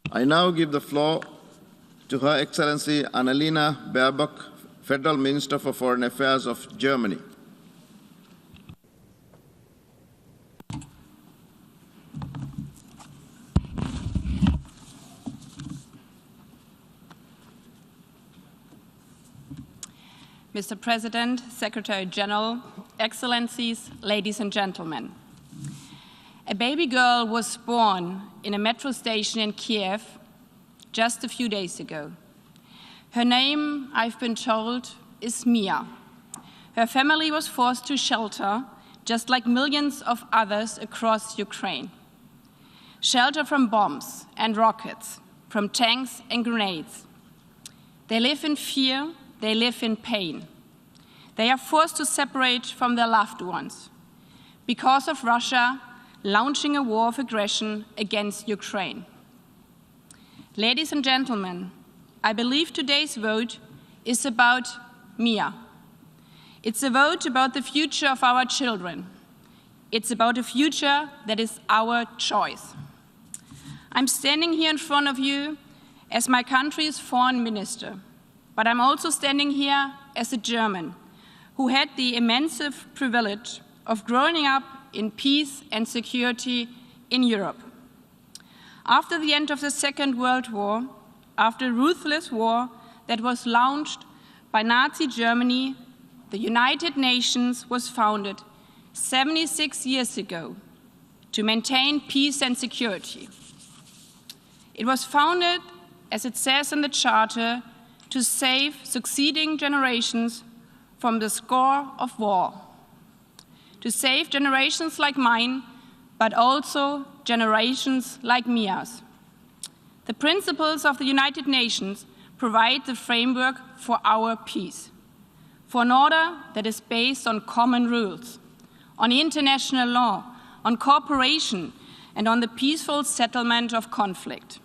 I now give the floor to Her Excellency Annalena Baerbock, Federal Minister for Foreign Affairs of Germany. Mr. President, Secretary General, Excellencies, ladies and gentlemen. A baby girl was born in a metro station in Kiev just a few days ago. Her name, I've been told, is Mia. Her family was forced to shelter, just like millions of others across Ukraine. Shelter from bombs and rockets, from tanks and grenades. They live in fear, they live in pain. They are forced to separate from their loved ones because of Russia launching a war of aggression against Ukraine. Ladies and gentlemen, I believe today's vote is about Mia. It's a vote about the future of our children. It's about a future that is our choice. I'm standing here in front of you as my country's foreign minister, but I'm also standing here as a German who had the immense privilege of growing up in peace and security in Europe. After the end of the Second World War, after a ruthless war that was launched by Nazi Germany, the United Nations was founded 76 years ago to maintain peace and security. It was founded, as it says in the Charter, to save succeeding generations from the scourge of war, to save generations like mine, but also generations like Mia's. The principles of the United Nations provide the framework for our peace, for an order that is based on common rules, on international law, on cooperation, and on the peaceful settlement of conflict.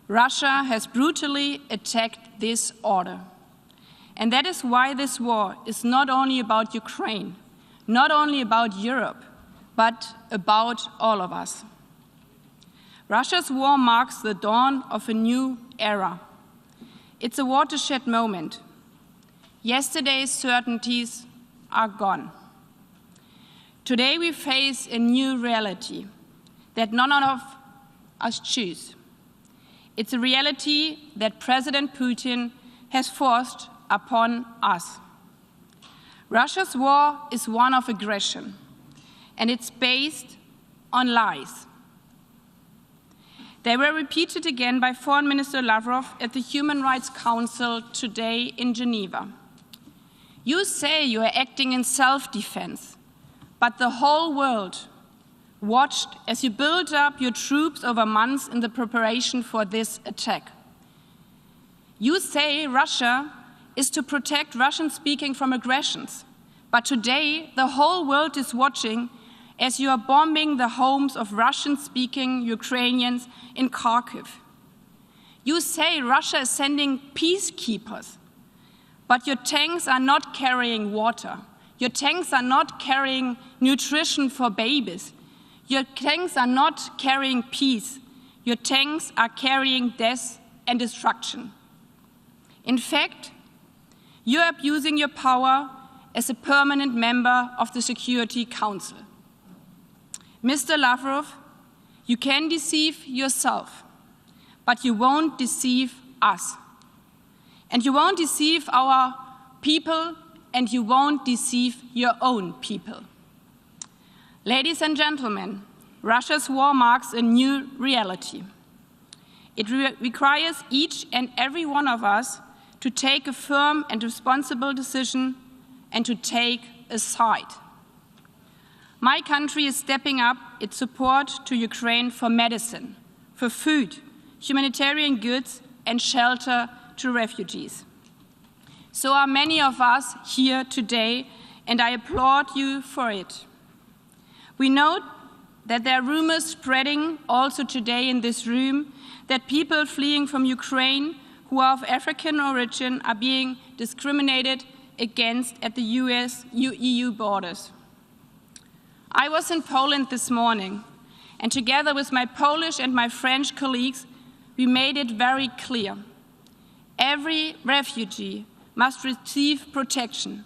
Russia has brutally attacked this order. And that is why this war is not only about Ukraine, not only about Europe, but about all of us. Russia's war marks the dawn of a new era. It's a watershed moment. Yesterday's certainties are gone. Today we face a new reality that none of us choose. It's a reality that President Putin has forced upon us. Russia's war is one of aggression, and it's based on lies. They were repeated again by Foreign Minister Lavrov at the Human Rights Council today in Geneva. You say you are acting in self-defense, but the whole world watched as you built up your troops over months in the preparation for this attack. You say Russia is to protect Russian-speaking from aggressions, but today the whole world is watching as you are bombing the homes of Russian-speaking Ukrainians in Kharkiv. You say Russia is sending peacekeepers, but your tanks are not carrying water. Your tanks are not carrying nutrition for babies. Your tanks are not carrying peace. Your tanks are carrying death and destruction. In fact, you are abusing your power as a permanent member of the Security Council. Mr. Lavrov, you can deceive yourself, but you won't deceive us. And you won't deceive our people, and you won't deceive your own people. Ladies and gentlemen, Russia's war marks a new reality. It requires each and every one of us to take a firm and responsible decision and to take a side. My country is stepping up its support to Ukraine for medicine, for food, humanitarian goods, and shelter to refugees. So are many of us here today, and I applaud you for it. We know that there are rumors spreading also today in this room that people fleeing from Ukraine who are of African origin are being discriminated against at the US-EU borders. I was in Poland this morning, and together with my Polish and my French colleagues, we made it very clear. Every refugee must receive protection,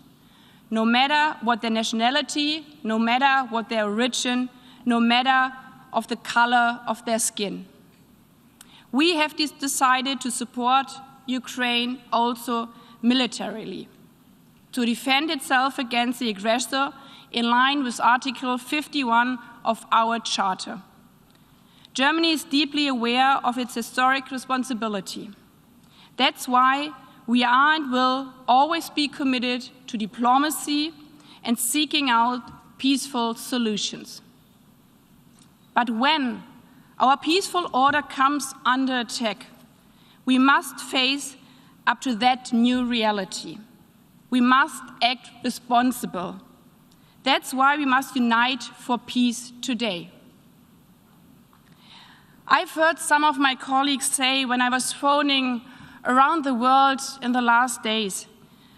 no matter what their nationality, no matter what their origin, no matter of the color of their skin. We have decided to support Ukraine also militarily, to defend itself against the aggressor in line with Article 51 of our Charter. Germany is deeply aware of its historic responsibility. That's why we are and will always be committed to diplomacy and seeking out peaceful solutions. But when our peaceful order comes under attack, we must face up to that new reality. We must act responsible. That's why we must unite for peace today. I've heard some of my colleagues say when I was phoning around the world in the last days,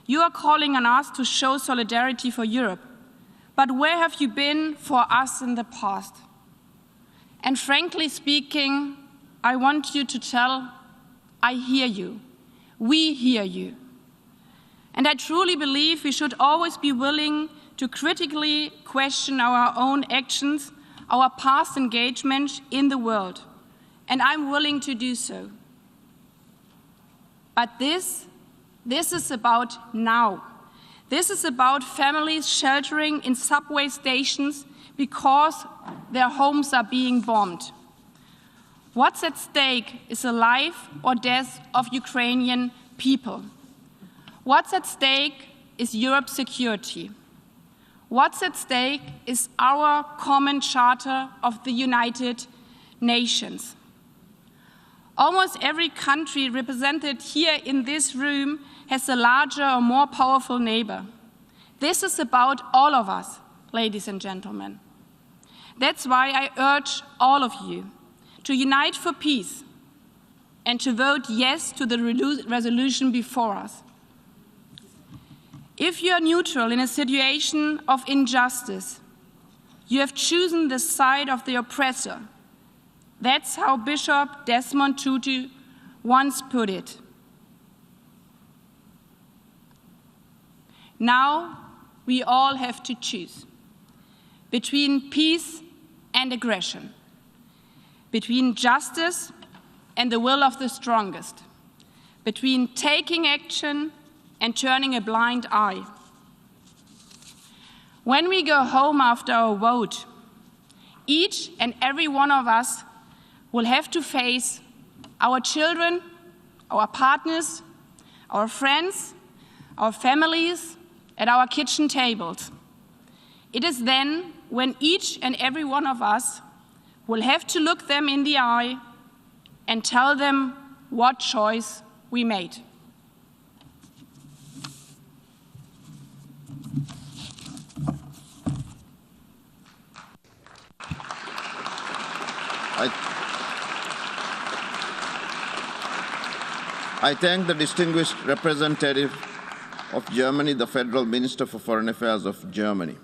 you are calling on us to show solidarity for Europe, but where have you been for us in the past? And frankly speaking, I want you to tell, I hear you, we hear you. And I truly believe we should always be willing to critically question our own actions, our past engagement in the world. And I'm willing to do so. But this is about now. This is about families sheltering in subway stations because their homes are being bombed. What's at stake is the life or death of Ukrainian people. What's at stake is Europe's security. What's at stake is our common charter of the United Nations. Almost every country represented here in this room has a larger or more powerful neighbor. This is about all of us, ladies and gentlemen. That's why I urge all of you to unite for peace and to vote yes to the resolution before us. If you are neutral in a situation of injustice, you have chosen the side of the oppressor. That's how Bishop Desmond Tutu once put it. Now we all have to choose between peace and aggression, between justice and the will of the strongest, between taking action and turning a blind eye. When we go home after our vote, each and every one of us will have to face our children, our partners, our friends, our families at our kitchen tables. It is then when each and every one of us will have to look them in the eye and tell them what choice we made. I thank the distinguished representative of Germany, the Federal Minister for Foreign Affairs of Germany.